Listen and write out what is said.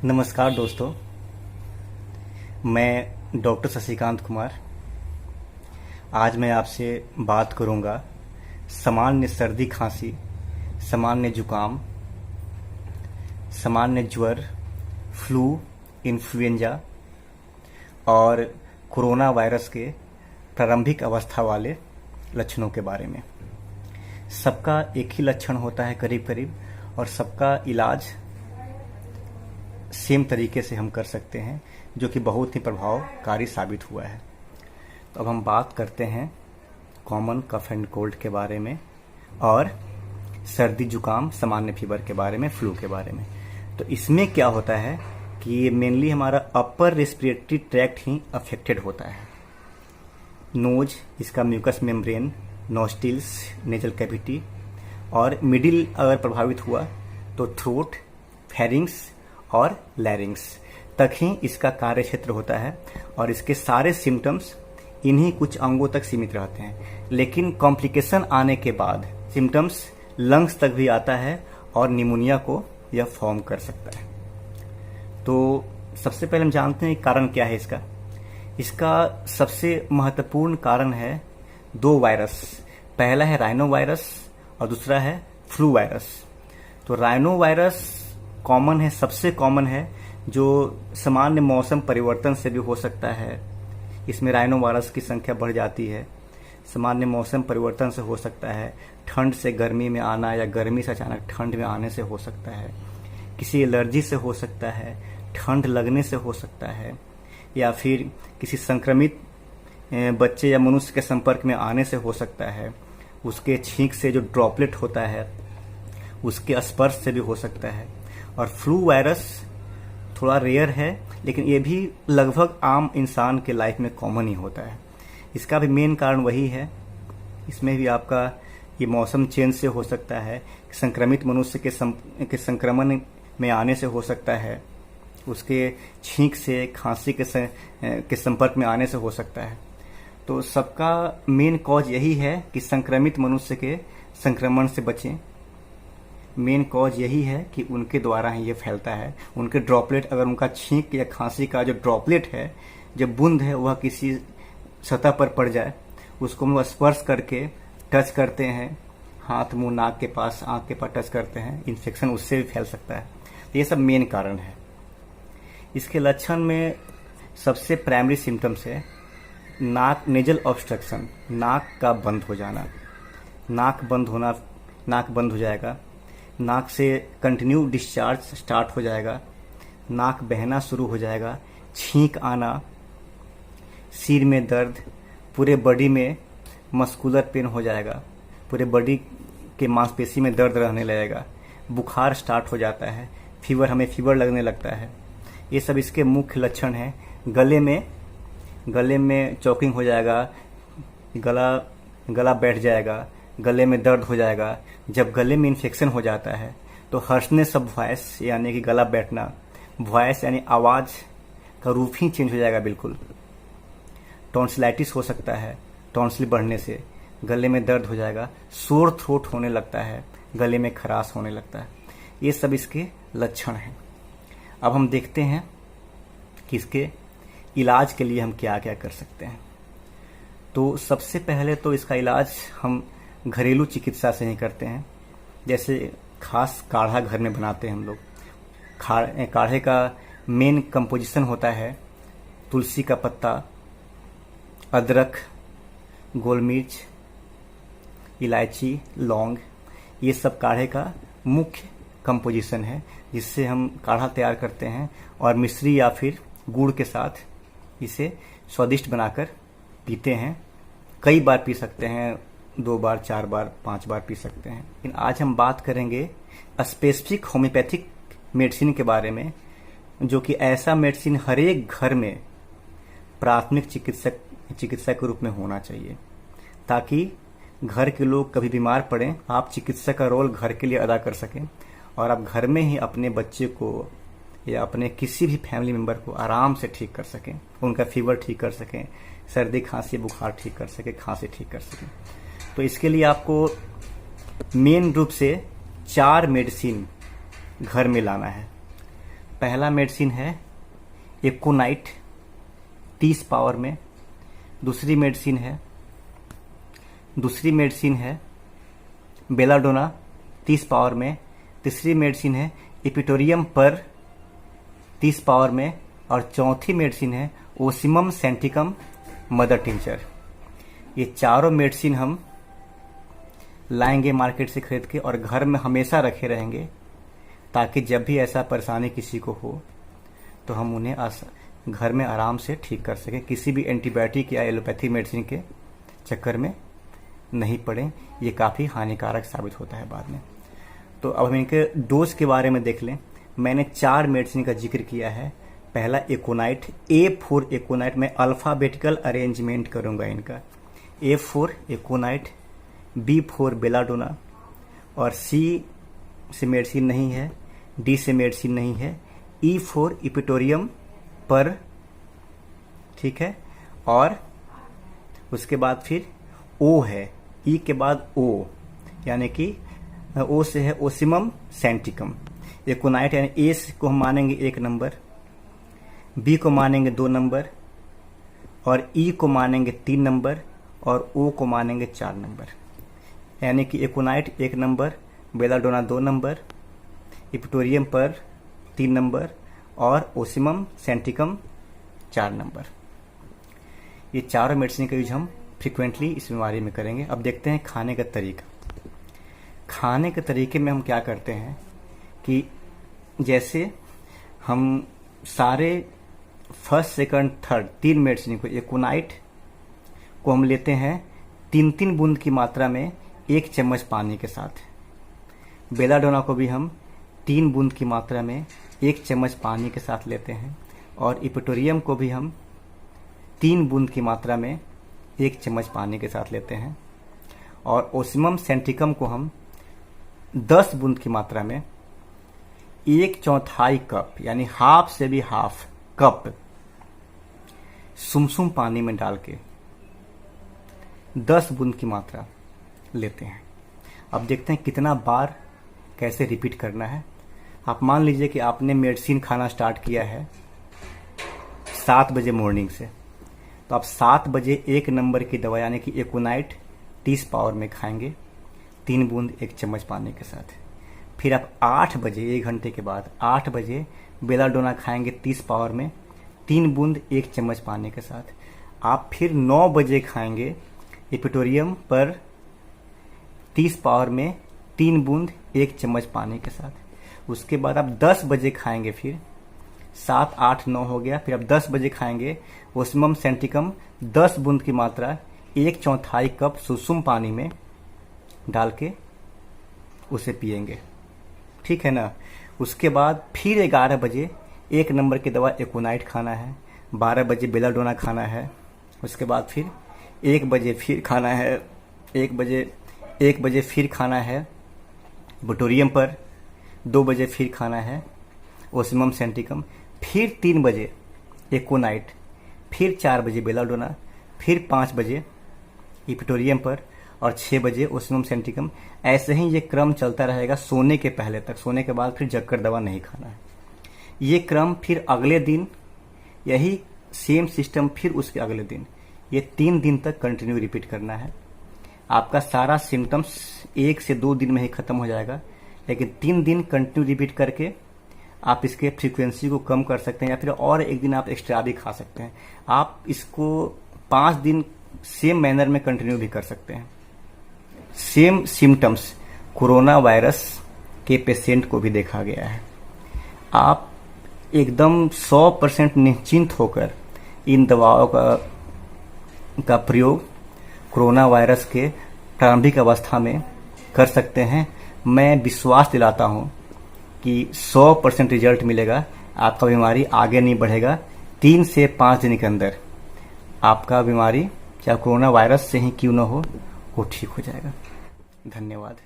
नमस्कार दोस्तों, मैं डॉक्टर शशिकांत कुमार। आज मैं आपसे बात करूंगा सामान्य सर्दी खांसी, सामान्य जुकाम, सामान्य ज्वर, फ्लू, इन्फ्लुएंजा और कोरोना वायरस के प्रारंभिक अवस्था वाले लक्षणों के बारे में। सबका एक ही लक्षण होता है करीब करीब, और सबका इलाज सेम तरीके से हम कर सकते हैं, जो कि बहुत ही प्रभावकारी साबित हुआ है। तो अब हम बात करते हैं कॉमन कफ एंड कोल्ड के बारे में और सर्दी जुकाम, सामान्य फीवर के बारे में, फ्लू के बारे में। तो इसमें क्या होता है कि ये मेनली हमारा अपर रेस्पिरेटरी ट्रैक्ट ही अफेक्टेड होता है। नोज, इसका म्यूकस मेम्ब्रेन, नोस्टिल्स, नेजल कैविटी, और मिडिल अगर प्रभावित हुआ तो थ्रोट, फेरिंग्स और लैरिंग्स तक ही इसका कार्य क्षेत्र होता है, और इसके सारे सिम्टम्स इन्हीं कुछ अंगों तक सीमित रहते हैं। लेकिन कॉम्प्लिकेशन आने के बाद सिम्टम्स लंग्स तक भी आता है और निमोनिया को यह फॉर्म कर सकता है। तो सबसे पहले हम जानते हैं कारण क्या है इसका। इसका सबसे महत्वपूर्ण कारण है दो वायरस। पहला है राइनो वायरस और दूसरा है फ्लू वायरस। तो राइनो वायरस कॉमन है, सबसे कॉमन है, जो सामान्य मौसम परिवर्तन से भी हो सकता है। इसमें राइनो वायरस की संख्या बढ़ जाती है। सामान्य मौसम परिवर्तन से हो सकता है, ठंड से गर्मी में आना या गर्मी से अचानक ठंड में आने से हो सकता है, किसी एलर्जी से हो सकता है, ठंड लगने से हो सकता है, या फिर किसी संक्रमित बच्चे या मनुष्य के संपर्क में आने से हो सकता है, उसके छींक से जो ड्रॉपलेट होता है उसके स्पर्श से भी हो सकता है। और फ्लू वायरस थोड़ा रेयर है, लेकिन ये भी लगभग आम इंसान के लाइफ में कॉमन ही होता है। इसका भी मेन कारण वही है। इसमें भी आपका ये मौसम चेंज से हो सकता है, संक्रमित मनुष्य के संक्रमण में आने से हो सकता है, उसके छींक से, खांसी के संपर्क में आने से हो सकता है। तो सबका मेन कॉज यही है कि संक्रमित मनुष्य के संक्रमण से बचें। मेन कॉज यही है कि उनके द्वारा ही ये फैलता है। उनके ड्रॉपलेट, अगर उनका छींक या खांसी का जो ड्रॉपलेट है, जब बूंद है, वह किसी सतह पर पड़ जाए, उसको हम स्पर्श करके टच करते हैं, हाथ, मुंह, नाक के पास, आंख के पास टच करते हैं, इन्फेक्शन उससे भी फैल सकता है। तो ये सब मेन कारण है। इसके लक्षण में सबसे प्राइमरी सिम्टम्स है नाक, नेजल ऑब्स्ट्रक्शन, नाक का बंद हो जाना। नाक बंद हो जाएगा, नाक से कंटिन्यू डिस्चार्ज स्टार्ट हो जाएगा, नाक बहना शुरू हो जाएगा, छींक आना, सिर में दर्द, पूरे बॉडी में मस्कुलर पेन हो जाएगा, पूरे बॉडी के मांसपेशी में दर्द रहने लगेगा, बुखार स्टार्ट हो जाता है, हमें फीवर लगने लगता है। ये सब इसके मुख्य लक्षण हैं। गले में चॉकिंग हो जाएगा, गला बैठ जाएगा, गले में दर्द हो जाएगा। जब गले में इन्फेक्शन हो जाता है तो हर्शनेस ऑफ वॉइस, यानी कि गला बैठना, वॉइस यानी आवाज का रूप ही चेंज हो जाएगा बिल्कुल। टॉन्सिलाइटिस हो सकता है, टॉन्सिल बढ़ने से गले में दर्द हो जाएगा, सोर थ्रोट होने लगता है, गले में खराश होने लगता है। ये सब इसके लक्षण हैं। अब हम देखते हैं कि इसके इलाज के लिए हम क्या क्या कर सकते हैं। तो सबसे पहले तो इसका इलाज हम घरेलू चिकित्सा से ही करते हैं। जैसे खास काढ़ा घर में बनाते हैं हम लोग। काढ़े का मेन कंपोजिशन होता है तुलसी का पत्ता, अदरक, गोल मिर्च, इलायची, लौंग। ये सब काढ़े का मुख्य कंपोजिशन है, जिससे हम काढ़ा तैयार करते हैं और मिश्री या फिर गुड़ के साथ इसे स्वादिष्ट बनाकर पीते हैं। कई बार पी सकते हैं, 2 बार, 4 बार, 5 बार पी सकते हैं। लेकिन आज हम बात करेंगे स्पेसिफिक होम्योपैथिक मेडिसिन के बारे में, जो कि ऐसा मेडिसिन हर एक घर में प्राथमिक चिकित्सा के रूप में होना चाहिए, ताकि घर के लोग कभी बीमार पड़ें, आप चिकित्सा का रोल घर के लिए अदा कर सकें और आप घर में ही अपने बच्चे को या अपने किसी भी फैमिली मेंबर को आराम से ठीक कर सकें, उनका फीवर ठीक कर सकें, सर्दी खांसी बुखार ठीक कर सकें, खांसी ठीक कर सकें। तो इसके लिए आपको मेन रूप से 4 मेडिसिन घर में लाना है। पहला मेडिसिन है एकोनाइट 30 पावर में, दूसरी मेडिसिन है बेलाडोना 30 पावर में, तीसरी मेडिसिन है इपिटोरियम पर 30 पावर में, और चौथी मेडिसिन है ओसिमम सेंटिकम मदर टिंचर। ये चारों मेडिसिन हम लाएंगे मार्केट से खरीद के और घर में हमेशा रखे रहेंगे, ताकि जब भी ऐसा परेशानी किसी को हो तो हम उन्हें घर में आराम से ठीक कर सकें, किसी भी एंटीबायोटिक या एलोपैथी मेडिसिन के चक्कर में नहीं पड़े। ये काफ़ी हानिकारक साबित होता है बाद में। तो अब हम इनके डोज के बारे में देख लें। मैंने 4 मेडिसिन का जिक्र किया है। पहला एकोनाइट, A4 एकोनाइट, मैं अल्फ़ाबेटिकल अरेंजमेंट करूंगा इनका। A4 एकोनाइट, B4 बेलाडोना, और C से मेडिसिन नहीं है, D से मेडिसिन नहीं है, E4 इपिटोरियम पर, ठीक है, और उसके बाद फिर O है, E के बाद O, यानी कि O से है ओसिमम सेंटिकम। एकोनाइट यानी A को हम मानेंगे 1 नंबर, B को मानेंगे 2 नंबर, और E को मानेंगे 3 नंबर, और O को मानेंगे 4 नंबर। यानी कि एकोनाइट 1 नंबर, बेलाडोना 2 नंबर, इपिटोरियम पर 3 नंबर, और ओसिमम सेंटिकम 4 नंबर। ये चारों मेडिसिन का यूज हम फ्रिक्वेंटली इस बीमारी में करेंगे। अब देखते हैं खाने का तरीका। खाने के तरीके में हम क्या करते हैं कि जैसे हम सारे फर्स्ट सेकंड थर्ड 3 मेडिसिन को, एकोनाइट को हम लेते हैं 3-3 बूंद की मात्रा में 1 चम्मच पानी के साथ। बेलाडोना को भी हम 3 बूंद की मात्रा में 1 चम्मच पानी के साथ लेते हैं, और इपिटोरियम को भी हम 3 बूंद की मात्रा में 1 चम्मच पानी के साथ लेते हैं, और ओसिमम सेंटिकम को हम 10 बूंद की मात्रा में 1/4 कप, यानी हाफ से भी हाफ कप सुमसुम पानी में डाल के 10 बूंद की मात्रा लेते हैं। अब देखते हैं कितना बार कैसे रिपीट करना है। आप मान लीजिए कि आपने मेडिसिन खाना स्टार्ट किया है 7 बजे मॉर्निंग से, तो आप 7 बजे 1 नंबर की दवा यानी कि एकोनाइट 30 पावर में खाएंगे 3 बूंद 1 चम्मच पानी के साथ। फिर आप 8 बजे, 1 घंटे के बाद 8 बजे बेलाडोना खाएंगे 30 पावर में 3 बूंद 1 चम्मच पानी के साथ। आप फिर 9 बजे खाएंगे इपिटोरियम पर 30 पावर में 3 बूंद 1 चम्मच पानी के साथ। उसके बाद आप 10 बजे खाएंगे, फिर 7, 8, 9 हो गया। फिर आप 10 बजे खाएंगे ओसिमम सेंटिकम 10 बूंद की मात्रा 1/4 कप सुसुम पानी में डाल के उसे पिएंगे, ठीक है ना। उसके बाद फिर 11 बजे 1 नंबर की दवा एकोनाइट खाना है, 12 बजे बेलाडोना खाना है, उसके बाद फिर 1 बजे फिर खाना है, 1 बजे फिर खाना है इपिटोरियम पर, 2 बजे फिर खाना है ओसिमम सेंटिकम, फिर 3 बजे एकोनाइट, फिर 4 बजे बेलाडोना, फिर 5 बजे इपिटोरियम पर, और 6 बजे ओसिमम सेंटिकम। ऐसे ही ये क्रम चलता रहेगा सोने के पहले तक। सोने के बाद फिर जगकर दवा नहीं खाना है। ये क्रम फिर अगले दिन यही सेम सिस्टम, फिर उसके अगले दिन, ये 3 दिन तक कंटिन्यू रिपीट करना है। आपका सारा सिम्टम्स 1 से 2 दिन में ही खत्म हो जाएगा, लेकिन 3 दिन कंटिन्यू रिपीट करके आप इसके फ्रीक्वेंसी को कम कर सकते हैं, या फिर और 1 दिन आप एक्स्ट्रा भी खा सकते हैं। आप इसको 5 दिन सेम मैनर में कंटिन्यू भी कर सकते हैं। सेम सिम्टम्स कोरोना वायरस के पेशेंट को भी देखा गया है। आप एकदम 100% निश्चिंत होकर इन दवाओं का प्रयोग कोरोना वायरस के प्रारंभिक अवस्था में कर सकते हैं। मैं विश्वास दिलाता हूं कि 100% रिजल्ट मिलेगा। आपका बीमारी आगे नहीं बढ़ेगा। 3 से 5 दिन के अंदर आपका बीमारी, चाहे कोरोना वायरस से ही क्यों न हो, वो ठीक हो जाएगा। धन्यवाद।